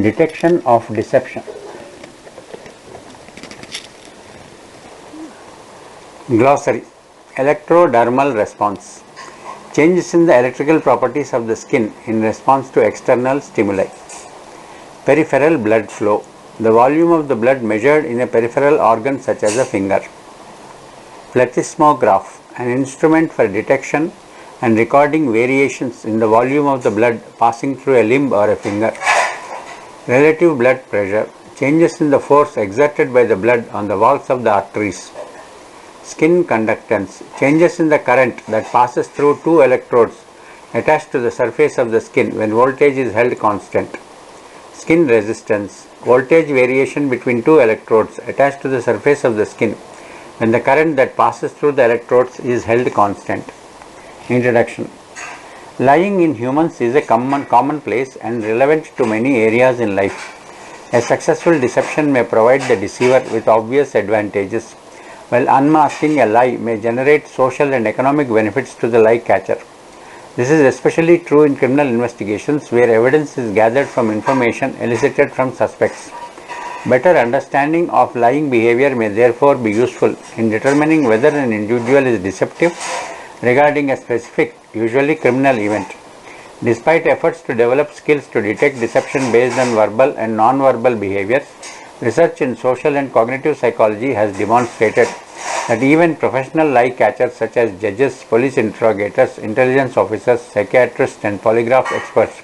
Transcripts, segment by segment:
Detection of deception. Glossary. Electrodermal response. Changes in the electrical properties of the skin in response to external stimuli. Peripheral blood flow. The volume of the blood measured in a peripheral organ such as a finger. Plethysmograph. An instrument for detection and recording variations in the volume of the blood passing through a limb or a finger. Relative blood pressure. Changes in the force exerted by the blood on the walls of the arteries. Skin conductance. Changes in the current that passes through two electrodes attached to the surface of the skin when voltage is held constant. Skin resistance. Voltage variation between two electrodes attached to the surface of the skin when the current that passes through the electrodes is held constant. Introduction. Lying in humans is a commonplace and relevant to many areas in life. A successful deception may provide the deceiver with obvious advantages, while unmasking a lie may generate social and economic benefits to the lie catcher. This is especially true in criminal investigations where evidence is gathered from information elicited from suspects. Better understanding of lying behavior may therefore be useful in determining whether an individual is deceptive regarding a specific, usually criminal event. Despite efforts to develop skills to detect deception based on verbal and non-verbal behaviors, research in social and cognitive psychology has demonstrated that even professional lie catchers such as judges, police interrogators, intelligence officers, psychiatrists, and polygraph experts,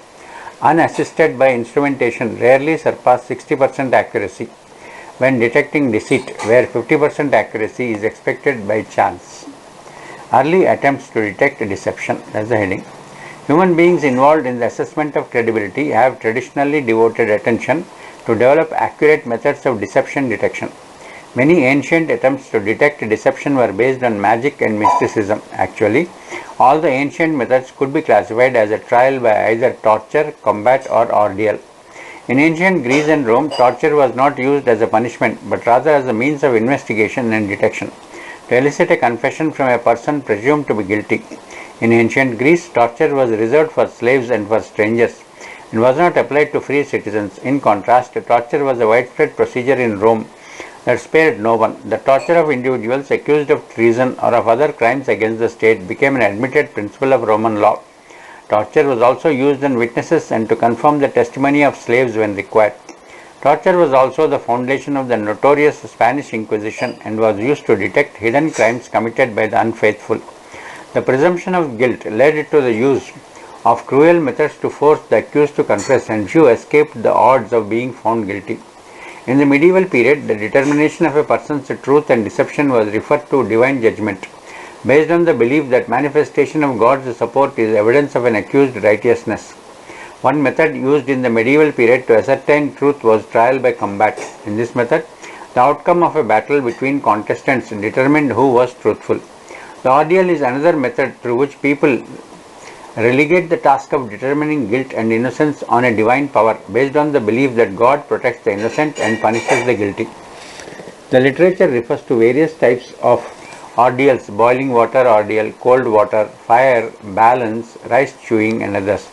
unassisted by instrumentation, rarely surpass 60% accuracy when detecting deceit, where 50% accuracy is expected by chance. Early attempts to detect deception. That's the heading. Human beings involved in the assessment of credibility have traditionally devoted attention to develop accurate methods of deception detection. Many ancient attempts to detect deception were based on magic and mysticism. Actually, all the ancient methods could be classified as a trial by either torture, combat, or ordeal. In ancient Greece and Rome, torture was not used as a punishment, but rather as a means of investigation and detection, to elicit a confession from a person presumed to be guilty. In ancient Greece, torture was reserved for slaves and for strangers, and was not applied to free citizens. In contrast, torture was a widespread procedure in Rome that spared no one. The torture of individuals accused of treason or of other crimes against the state became an admitted principle of Roman law. Torture was also used on witnesses and to confirm the testimony of slaves when required. Torture was also the foundation of the notorious Spanish Inquisition and was used to detect hidden crimes committed by the unfaithful. The presumption of guilt led to the use of cruel methods to force the accused to confess, and few escaped the odds of being found guilty. In the medieval period, the determination of a person's truth and deception was referred to divine judgment, based on the belief that manifestation of God's support is evidence of an accused's righteousness. One method used in the medieval period to ascertain truth was trial by combat. In this method, the outcome of a battle between contestants determined who was truthful. The ordeal is another method through which people relegate the task of determining guilt and innocence on a divine power, based on the belief that God protects the innocent and punishes the guilty. The literature refers to various types of ordeals: boiling water ordeal, cold water, fire, balance, rice chewing, and others.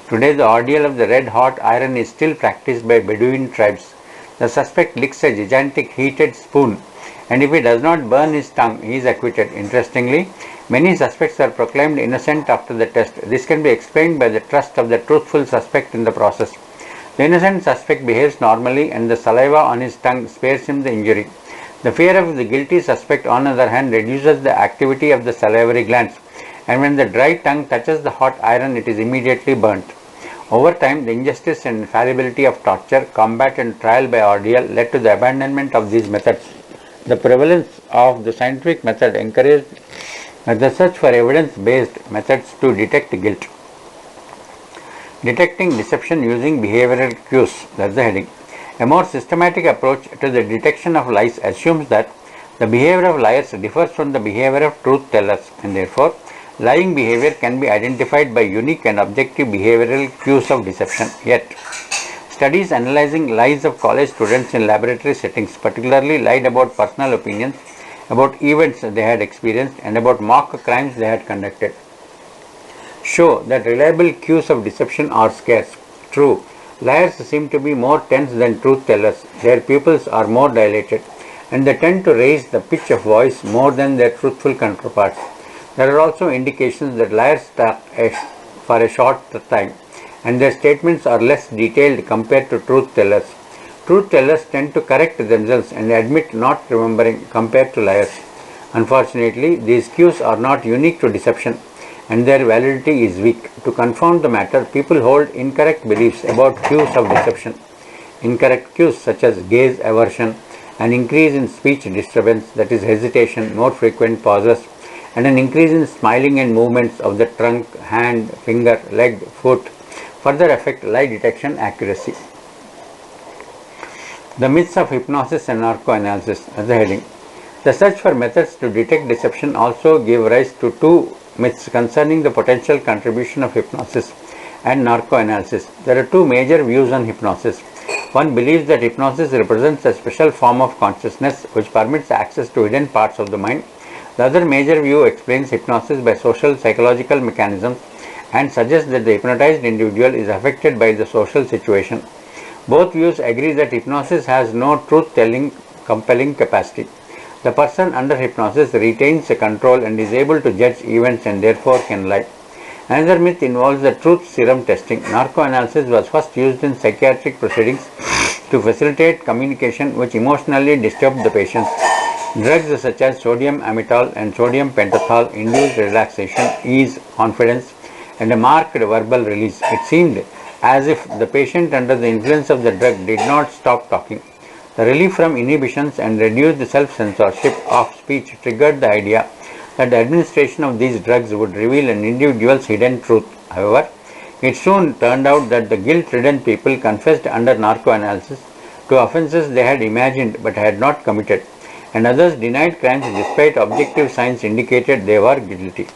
Today, the ordeal of the red-hot iron is still practiced by Bedouin tribes. The suspect licks a gigantic heated spoon, and if he does not burn his tongue, he is acquitted. Interestingly, many suspects are proclaimed innocent after the test. This can be explained by the trust of the truthful suspect in the process. The innocent suspect behaves normally, and the saliva on his tongue spares him the injury. The fear of the guilty suspect, on the other hand, reduces the activity of the salivary glands, and when the dry tongue touches the hot iron, it is immediately burnt. Over time, the injustice and infallibility of torture, combat, and trial by ordeal led to the abandonment of these methods. The prevalence of the scientific method encouraged the search for evidence-based methods to detect guilt. Detecting deception using behavioral cues. That's the heading. A more systematic approach to the detection of lies assumes that the behavior of liars differs from the behavior of truth tellers, and therefore, lying behavior can be identified by unique and objective behavioral cues of deception. Yet, studies analyzing lies of college students in laboratory settings, particularly lied about personal opinions, about events they had experienced, and about mock crimes they had conducted, show that reliable cues of deception are scarce. True, Liars seem to be more tense than truth tellers. Their pupils are more dilated, and they tend to raise the pitch of voice more than their truthful counterparts. There are also indications that liars talk for a short time, and their statements are less detailed compared to truth tellers. Truth tellers tend to correct themselves and admit not remembering compared to liars. Unfortunately, these cues are not unique to deception, and their validity is weak. To confound the matter, people hold incorrect beliefs about cues of deception. Incorrect cues such as gaze aversion, an increase in speech disturbance, that is hesitation, more frequent pauses, and an increase in smiling and movements of the trunk, hand, finger, leg, foot, further affect lie detection accuracy. The myths of hypnosis and narcoanalysis as a heading. The search for methods to detect deception also gave rise to two myths concerning the potential contribution of hypnosis and narcoanalysis. There are two major views on hypnosis. One believes that hypnosis represents a special form of consciousness which permits access to hidden parts of the mind. The other major view explains hypnosis by social psychological mechanisms and suggests that the hypnotized individual is affected by the social situation. Both views agree that hypnosis has no truth-telling compelling capacity. The person under hypnosis retains control and is able to judge events and therefore can lie. Another myth involves the truth serum testing. Narcoanalysis was first used in psychiatric proceedings to facilitate communication which emotionally disturbed the patients. Drugs such as sodium amytal and sodium pentothal induced relaxation, ease, confidence, and a marked verbal release. It seemed as if the patient under the influence of the drug did not stop talking. The relief from inhibitions and reduced self-censorship of speech triggered the idea that the administration of these drugs would reveal an individual's hidden truth. However, it soon turned out that the guilt-ridden people confessed under narcoanalysis to offenses they had imagined but had not committed, and others denied crimes despite objective signs indicated they were guilty.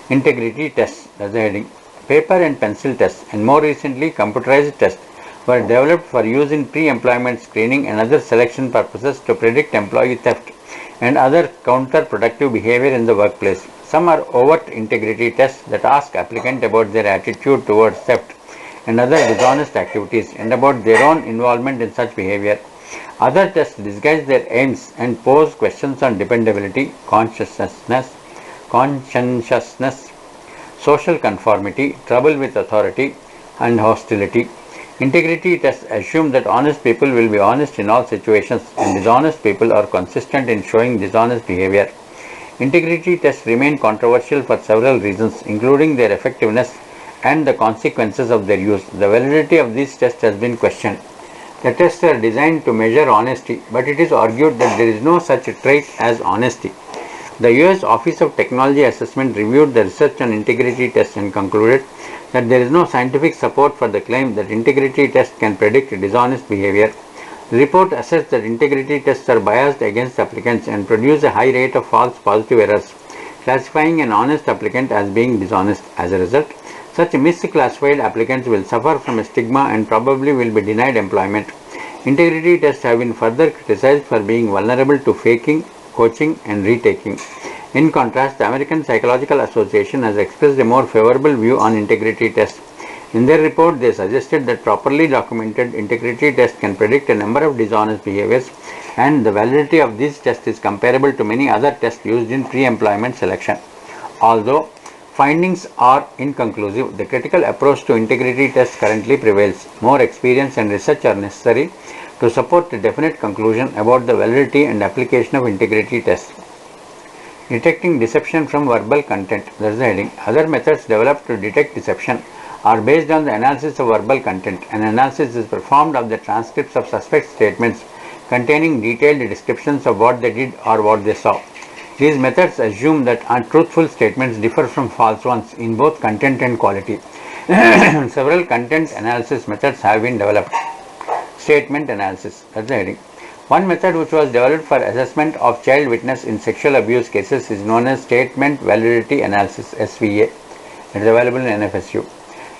Integrity tests as a heading. Paper and pencil tests and more recently computerized tests were developed for use in pre-employment screening and other selection purposes to predict employee theft and other counterproductive behavior in the workplace. Some are overt integrity tests that ask applicants about their attitude towards theft and other dishonest activities and about their own involvement in such behavior. Other tests disguise their aims and pose questions on dependability, conscientiousness, social conformity, trouble with authority, and hostility. Integrity tests assume that honest people will be honest in all situations and dishonest people are consistent in showing dishonest behavior. Integrity tests remain controversial for several reasons, including their effectiveness and the consequences of their use. The validity of these tests has been questioned. The tests are designed to measure honesty, but it is argued that there is no such trait as honesty. The US Office of Technology Assessment reviewed the research on integrity tests and concluded that there is no scientific support for the claim that integrity tests can predict dishonest behavior. The report asserts that integrity tests are biased against applicants and produce a high rate of false positive errors, classifying an honest applicant as being dishonest. As a result, such misclassified applicants will suffer from a stigma and probably will be denied employment. Integrity tests have been further criticized for being vulnerable to faking, coaching, and retaking. In contrast, the American Psychological Association has expressed a more favorable view on integrity tests. In their report, they suggested that properly documented integrity tests can predict a number of dishonest behaviors, and the validity of these tests is comparable to many other tests used in pre-employment selection. Although findings are inconclusive, the critical approach to integrity tests currently prevails. More experience and research are necessary to support a definite conclusion about the validity and application of integrity tests. Detecting deception from verbal content. That is the heading. Other methods developed to detect deception are based on the analysis of verbal content. An analysis is performed of the transcripts of suspect statements containing detailed descriptions of what they did or what they saw. These methods assume that untruthful statements differ from false ones in both content and quality. Several content analysis methods have been developed. Statement analysis. That's the heading. One method which was developed for assessment of child witness in sexual abuse cases is known as Statement Validity Analysis (SVA). It is available in NFSU.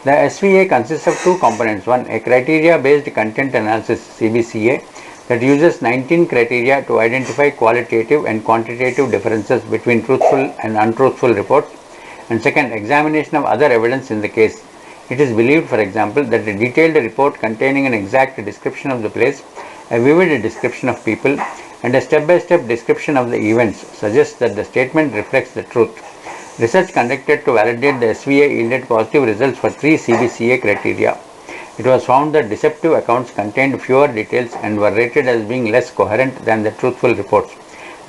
The SVA consists of two components. One, a criteria-based content analysis (CBCA) that uses 19 criteria to identify qualitative and quantitative differences between truthful and untruthful reports. And second, examination of other evidence in the case. It is believed, for example, that a detailed report containing an exact description of the place, a vivid description of people, and a step-by-step description of the events suggests that the statement reflects the truth. Research conducted to validate the SVA yielded positive results for 3 CBCA criteria. It was found that deceptive accounts contained fewer details and were rated as being less coherent than the truthful reports.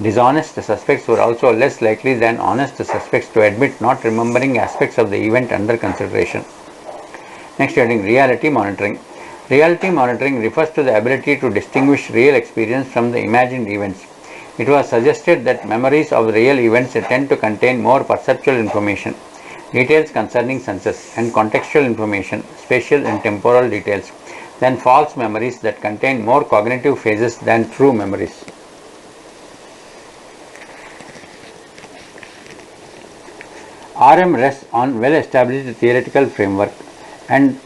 Dishonest suspects were also less likely than honest suspects to admit not remembering aspects of the event under consideration. Next heading, reality monitoring. Reality monitoring refers to the ability to distinguish real experience from the imagined events. It was suggested that memories of real events tend to contain more perceptual information, details concerning senses, and contextual information, spatial and temporal details, than false memories that contain more cognitive phases than true memories. RM rests on well-established theoretical framework, and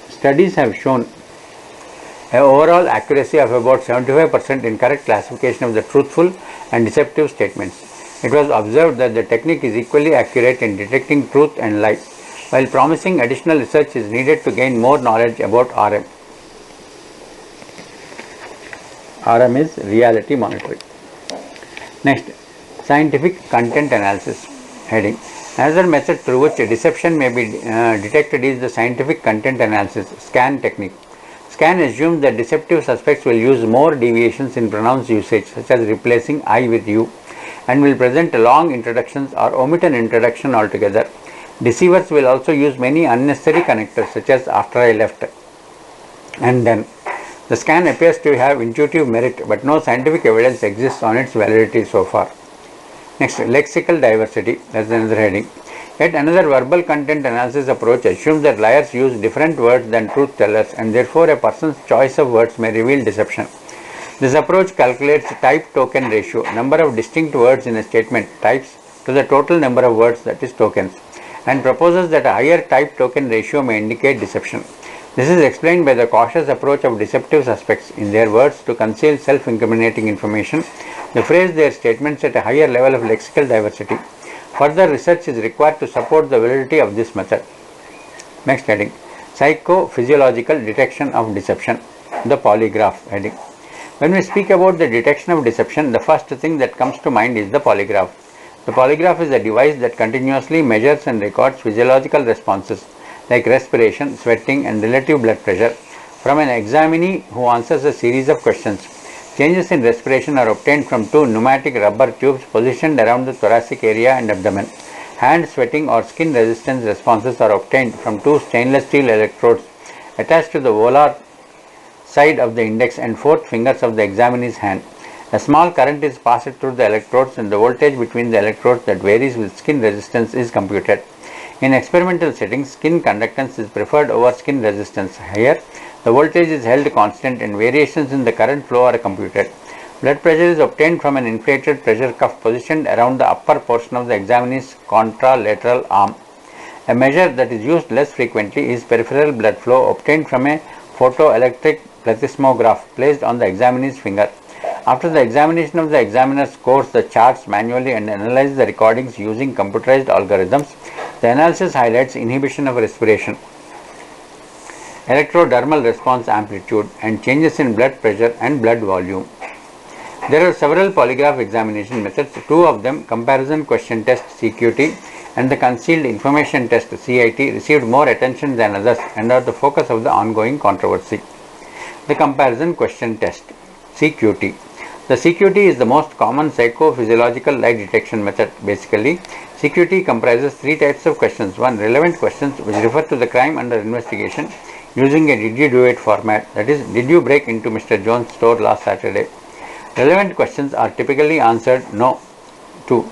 studies have shown an overall accuracy of about 75% in correct classification of the truthful and deceptive statements. It was observed that the technique is equally accurate in detecting truth and lie, while promising additional research is needed to gain more knowledge about RM. RM is reality monitoring. Next, scientific content analysis heading. Another method through which deception may be detected is the scientific content analysis (SCAN) technique. SCAN assumes that deceptive suspects will use more deviations in pronouns usage, such as replacing I with you, and will present long introductions or omit an introduction altogether. Deceivers will also use many unnecessary connectors, such as after I left and then. The SCAN appears to have intuitive merit, but no scientific evidence exists on its validity so far. Next, lexical diversity, that's another heading. Yet another verbal content analysis approach assumes that liars use different words than truth tellers, and therefore a person's choice of words may reveal deception. This approach calculates type token ratio, number of distinct words in a statement, types, to the total number of words, that is tokens, and proposes that a higher type token ratio may indicate deception. This is explained by the cautious approach of deceptive suspects in their words to conceal self-incriminating information. They phrase their statements at a higher level of lexical diversity. Further research is required to support the validity of this method. Next heading, psychophysiological detection of deception, the polygraph heading. When we speak about the detection of deception, the first thing that comes to mind is the polygraph. The polygraph is a device that continuously measures and records physiological responses like respiration, sweating, and relative blood pressure from an examinee who answers a series of questions. Changes in respiration are obtained from 2 pneumatic rubber tubes positioned around the thoracic area and abdomen. Hand sweating or skin resistance responses are obtained from 2 stainless steel electrodes attached to the volar side of the index and 4th fingers of the examinee's hand. A small current is passed through the electrodes, and the voltage between the electrodes that varies with skin resistance is computed. In experimental settings, skin conductance is preferred over skin resistance. Here, the voltage is held constant and variations in the current flow are computed. Blood pressure is obtained from an inflated pressure cuff positioned around the upper portion of the examinee's contralateral arm. A measure that is used less frequently is peripheral blood flow obtained from a photoelectric plethysmograph placed on the examinee's finger. After the examination of the examiner scores the charts manually and analyzes the recordings using computerized algorithms, the analysis highlights inhibition of respiration, electrodermal response amplitude, and changes in blood pressure and blood volume. There are several polygraph examination methods, 2 of them, comparison question test (CQT) and the concealed information test (CIT), received more attention than others and are the focus of the ongoing controversy. The comparison question test (CQT). The CQT is the most common psychophysiological lie detection method. Basically, CQT comprises 3 types of questions. 1. Relevant questions, which refer to the crime under investigation using a "did you do it" format, that is, did you break into Mr. Jones' store last Saturday? Relevant questions are typically answered no. 2.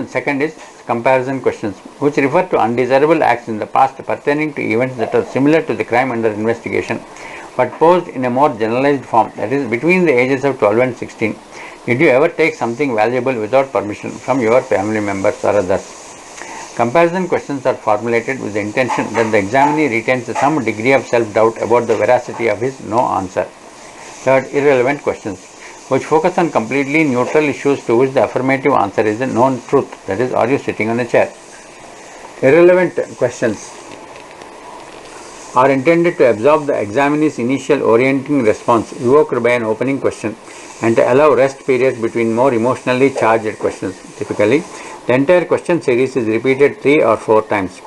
Second is comparison questions, which refer to undesirable acts in the past pertaining to events that are similar to the crime under investigation, but posed in a more generalized form, that is, between the ages of 12 and 16. Did you ever take something valuable without permission from your family members or others? Comparison questions are formulated with the intention that the examinee retains some degree of self-doubt about the veracity of his no answer. Third, irrelevant questions, which focus on completely neutral issues to which the affirmative answer is a known truth, that is, are you sitting on a chair? Irrelevant questions are intended to absorb the examinee's initial orienting response evoked by an opening question and to allow rest periods between more emotionally charged questions. Typically, the entire question series is repeated 3 or 4 times.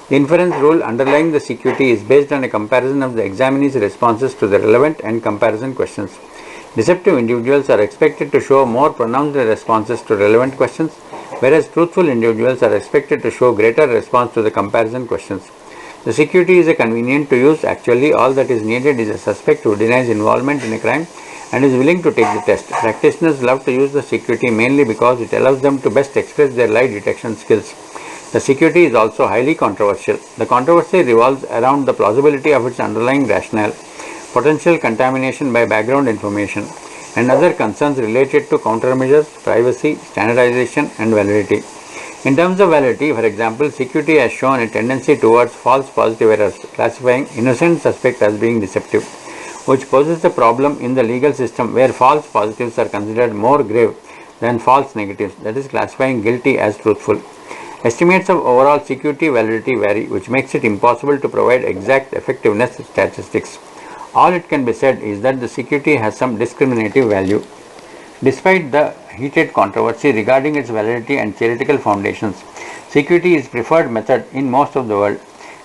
The inference rule underlying the CQT is based on a comparison of the examinee's responses to the relevant and comparison questions. Deceptive individuals are expected to show more pronounced responses to relevant questions, whereas truthful individuals are expected to show greater response to the comparison questions. The CQT is convenient to use. Actually, all that is needed is a suspect who denies involvement in a crime and is willing to take the test. Practitioners love to use the CQT mainly because it allows them to best express their lie detection skills. The CQT is also highly controversial. The controversy revolves around the plausibility of its underlying rationale, potential contamination by background information, and other concerns related to countermeasures, privacy, standardization, and validity. In terms of validity, for example, CQT has shown a tendency towards false positive errors, classifying innocent suspects as being deceptive, which poses a problem in the legal system where false positives are considered more grave than false negatives, that is, classifying guilty as truthful. Estimates of overall CQT validity vary, which makes it impossible to provide exact effectiveness statistics. All it can be said is that the CQT has some discriminative value. Despite the heated controversy regarding its validity and theoretical foundations, CQT is preferred method in most of the world.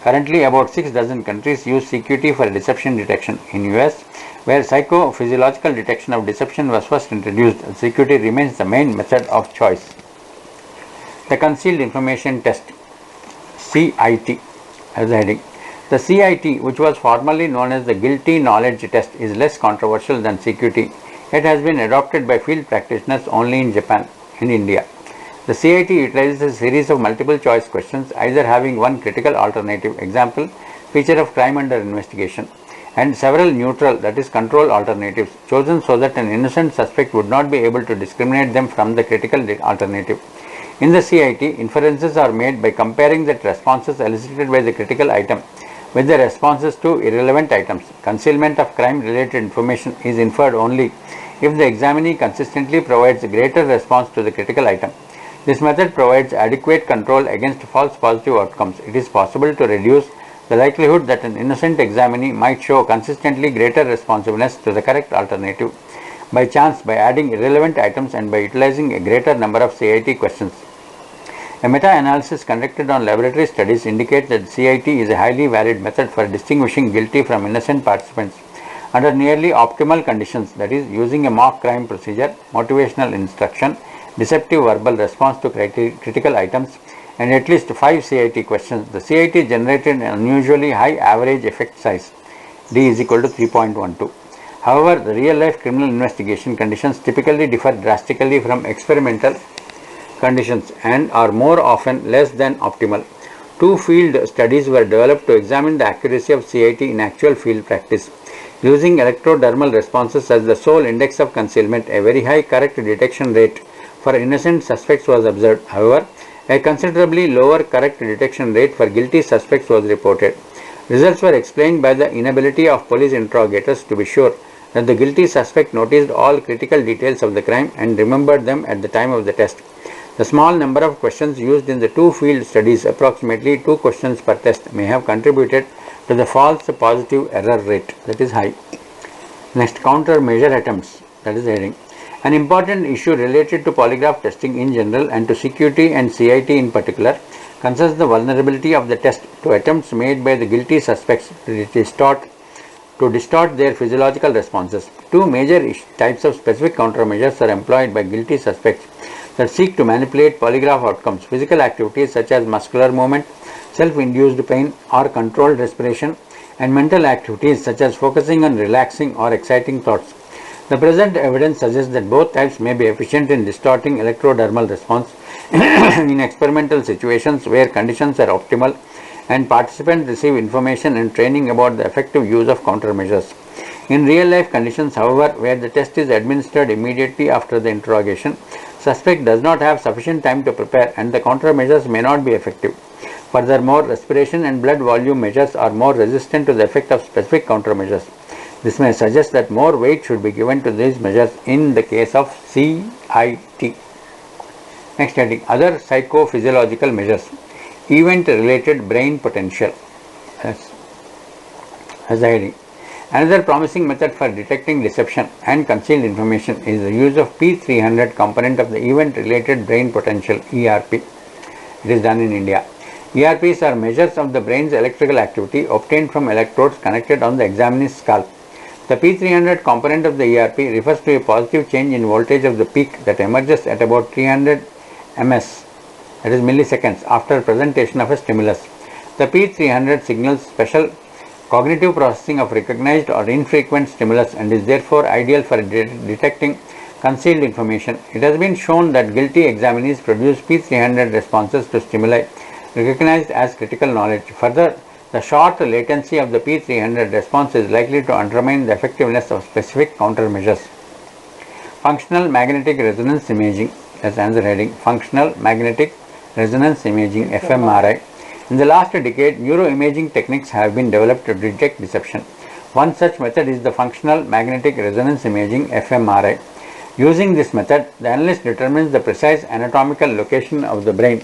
Currently, about 6 dozen countries use CQT for deception detection. In US, where psychophysiological detection of deception was first introduced, CQT remains the main method of choice. The Concealed Information Test, CIT, as the heading. The CIT, which was formerly known as the Guilty Knowledge Test, is less controversial than CQT. It has been adopted by field practitioners only in Japan and India. The CIT utilizes a series of multiple choice questions, either having one critical alternative, example, feature of crime under investigation, and several neutral, that is, control alternatives, chosen so that an innocent suspect would not be able to discriminate them from the critical alternative. In the CIT, inferences are made by comparing the responses elicited by the critical item with the responses to irrelevant items. Concealment of crime-related information is inferred only if the examinee consistently provides a greater response to the critical item. This method provides adequate control against false positive outcomes. It is possible to reduce the likelihood that an innocent examinee might show consistently greater responsiveness to the correct alternative by chance by adding irrelevant items and by utilizing a greater number of CIT questions. A meta-analysis conducted on laboratory studies indicates that CIT is a highly valid method for distinguishing guilty from innocent participants under nearly optimal conditions, that is, using a mock crime procedure, motivational instruction, deceptive verbal response to critical items, and at least 5 CIT questions. The CIT generated an unusually high average effect size, D is equal to 3.12. However, the real-life criminal investigation conditions typically differ drastically from experimental conditions and are more often less than optimal. 2 field studies were developed to examine the accuracy of CIT in actual field practice. Using electrodermal responses as the sole index of concealment, a very high correct detection rate for innocent suspects was observed. However, a considerably lower correct detection rate for guilty suspects was reported. Results were explained by the inability of police interrogators to be sure that the guilty suspect noticed all critical details of the crime and remembered them at the time of the test. The small number of questions used in the 2 field studies, approximately 2 questions per test, may have contributed to the false positive error rate, that is high. Next, countermeasure attempts, that is heading. An important issue related to polygraph testing in general and to CQT and CIT in particular concerns the vulnerability of the test to attempts made by the guilty suspects to distort their physiological responses. 2 major types of specific countermeasures are employed by guilty suspects that seek to manipulate polygraph outcomes: physical activities such as muscular movement, self-induced pain or controlled respiration, and mental activities such as focusing on relaxing or exciting thoughts. The present evidence suggests that both types may be efficient in distorting electrodermal response in experimental situations where conditions are optimal and participants receive information and training about the effective use of countermeasures. In real-life conditions, however, where the test is administered immediately after the interrogation, suspect does not have sufficient time to prepare and the countermeasures may not be effective. Furthermore, respiration and blood volume measures are more resistant to the effect of specific countermeasures. This may suggest that more weight should be given to these measures in the case of CIT. Next heading, other psychophysiological measures. Event-related brain potential. Yes. as the heading. Another promising method for detecting deception and concealed information is the use of P300 component of the event related brain potential ERP. It is done in India. ERPs are measures of the brain's electrical activity obtained from electrodes connected on the examinee's scalp. The P300 component of the ERP refers to a positive change in voltage of the peak that emerges at about 300 ms, that is milliseconds, after presentation of a stimulus. The P300 signals special cognitive processing of recognized or infrequent stimulus and is therefore ideal for detecting concealed information. It has been shown that guilty examinees produce P300 responses to stimuli recognized as critical knowledge. Further, the short latency of the P300 response is likely to undermine the effectiveness of specific countermeasures. Functional magnetic resonance imaging, as another heading, functional magnetic resonance imaging fMRI. In the last decade, neuroimaging techniques have been developed to detect deception. One such method is the functional magnetic resonance imaging fMRI. Using this method, the analyst determines the precise anatomical location of the brain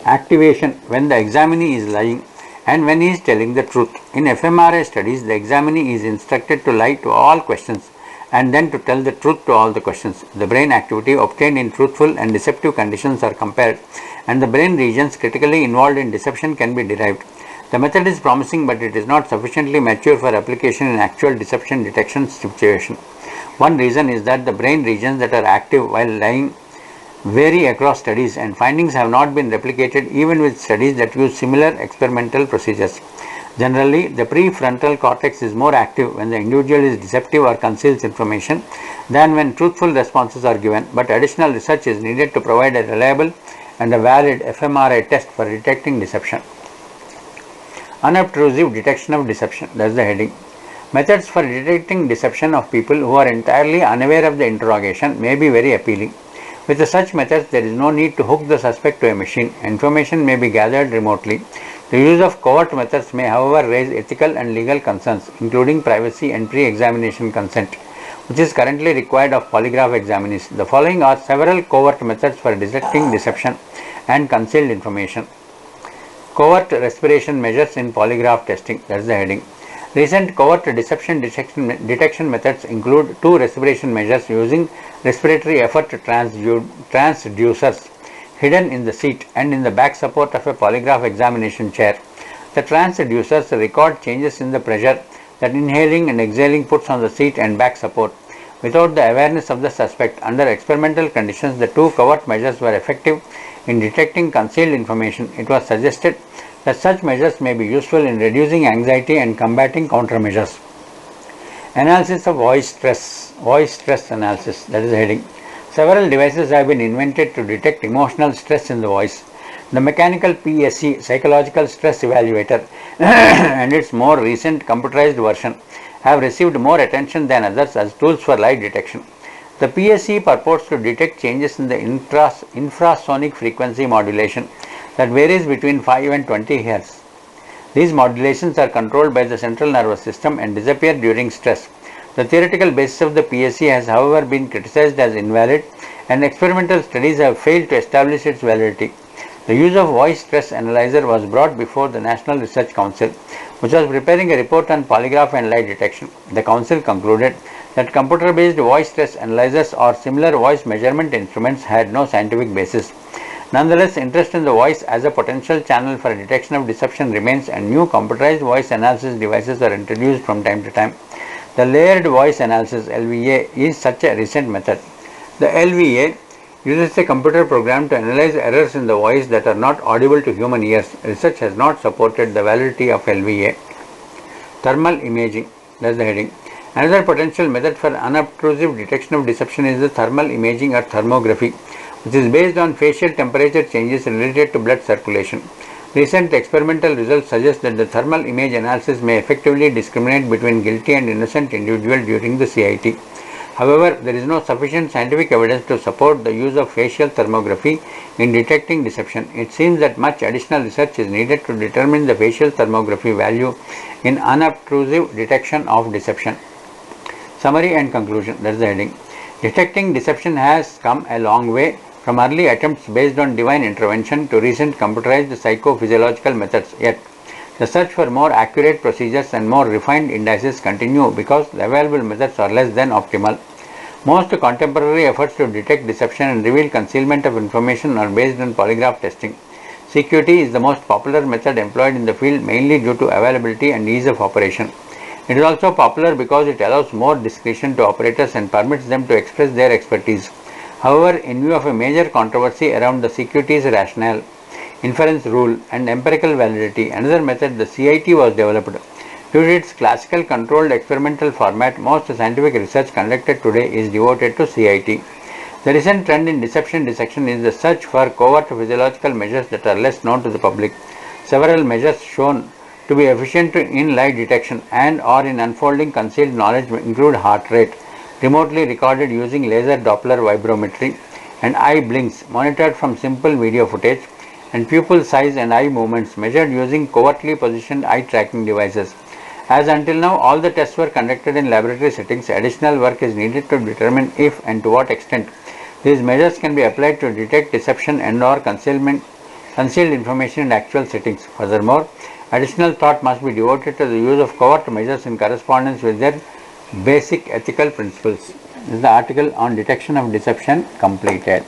activation when the examinee is lying and when he is telling the truth. In fMRI studies, the examinee is instructed to lie to all questions and then to tell the truth to all the questions. The brain activity obtained in truthful and deceptive conditions are compared, and the brain regions critically involved in deception can be derived. The method is promising, but it is not sufficiently mature for application in actual deception detection situation. One reason is that the brain regions that are active while lying vary across studies, and findings have not been replicated even with studies that use similar experimental procedures. Generally, the prefrontal cortex is more active when the individual is deceptive or conceals information than when truthful responses are given, but additional research is needed to provide a reliable and a valid fMRI test for detecting deception. Unobtrusive detection of deception, that is the heading. Methods for detecting deception of people who are entirely unaware of the interrogation may be very appealing. With such methods, there is no need to hook the suspect to a machine. Information may be gathered remotely. The use of covert methods may, however, raise ethical and legal concerns, including privacy and pre-examination consent, which is currently required of polygraph examinees. The following are several covert methods for detecting deception and concealed information. Covert respiration measures in polygraph testing, that is the heading. Recent covert deception detection methods include two respiration measures using respiratory effort transducers hidden in the seat and in the back support of a polygraph examination chair. The transducers record changes in the pressure that inhaling and exhaling puts on the seat and back support. Without the awareness of the suspect, under experimental conditions, the two covert measures were effective in detecting concealed information. It was suggested that such measures may be useful in reducing anxiety and combating countermeasures. Analysis of voice stress analysis, that is the heading. Several devices have been invented to detect emotional stress in the voice. The mechanical PSE, psychological stress evaluator, and its more recent computerized version have received more attention than others as tools for lie detection. The PSE purports to detect changes in the infrasonic frequency modulation that varies between 5 and 20 Hz. These modulations are controlled by the central nervous system and disappear during stress. The theoretical basis of the PSE has, however, been criticized as invalid, and experimental studies have failed to establish its validity. The use of voice stress analyzer was brought before the National Research Council, which was preparing a report on polygraph and lie detection. The council concluded that computer-based voice stress analyzers or similar voice measurement instruments had no scientific basis. Nonetheless, interest in the voice as a potential channel for detection of deception remains, and new computerized voice analysis devices are introduced from time to time. The layered voice analysis (LVA) is such a recent method. The LVA uses a computer program to analyze errors in the voice that are not audible to human ears. Research has not supported the validity of LVA. Thermal imaging, that's the heading. Another potential method for unobtrusive detection of deception is the thermal imaging or thermography, which is based on facial temperature changes related to blood circulation. Recent experimental results suggest that the thermal image analysis may effectively discriminate between guilty and innocent individuals during the CIT. However, there is no sufficient scientific evidence to support the use of facial thermography in detecting deception. It seems that much additional research is needed to determine the facial thermography value in unobtrusive detection of deception. Summary and conclusion, that is the heading. Detecting deception has come a long way from early attempts based on divine intervention to recent computerized psychophysiological methods, yet The search for more accurate procedures and more refined indices continue because the available methods are less than optimal. Most contemporary efforts to detect deception and reveal concealment of information are based on polygraph testing. CQT is the most popular method employed in the field mainly due to availability and ease of operation. It is also popular because it allows more discretion to operators and permits them to express their expertise. However, in view of a major controversy around the CQT's rationale, inference rule, and empirical validity, another method, the CIT, was developed. Due to its classical controlled experimental format, most scientific research conducted today is devoted to CIT. The recent trend in deception detection is the search for covert physiological measures that are less known to the public. Several measures shown to be efficient in lie detection and or in unfolding concealed knowledge include heart rate, remotely recorded using laser Doppler vibrometry, and eye blinks monitored from simple video footage, and pupil size and eye movements measured using covertly positioned eye tracking devices. As until now all the tests were conducted in laboratory settings, additional work is needed to determine if and to what extent these measures can be applied to detect deception and or concealed information in actual settings. Furthermore, additional thought must be devoted to the use of covert measures in correspondence with their basic ethical principles. This is the article on detection of deception completed.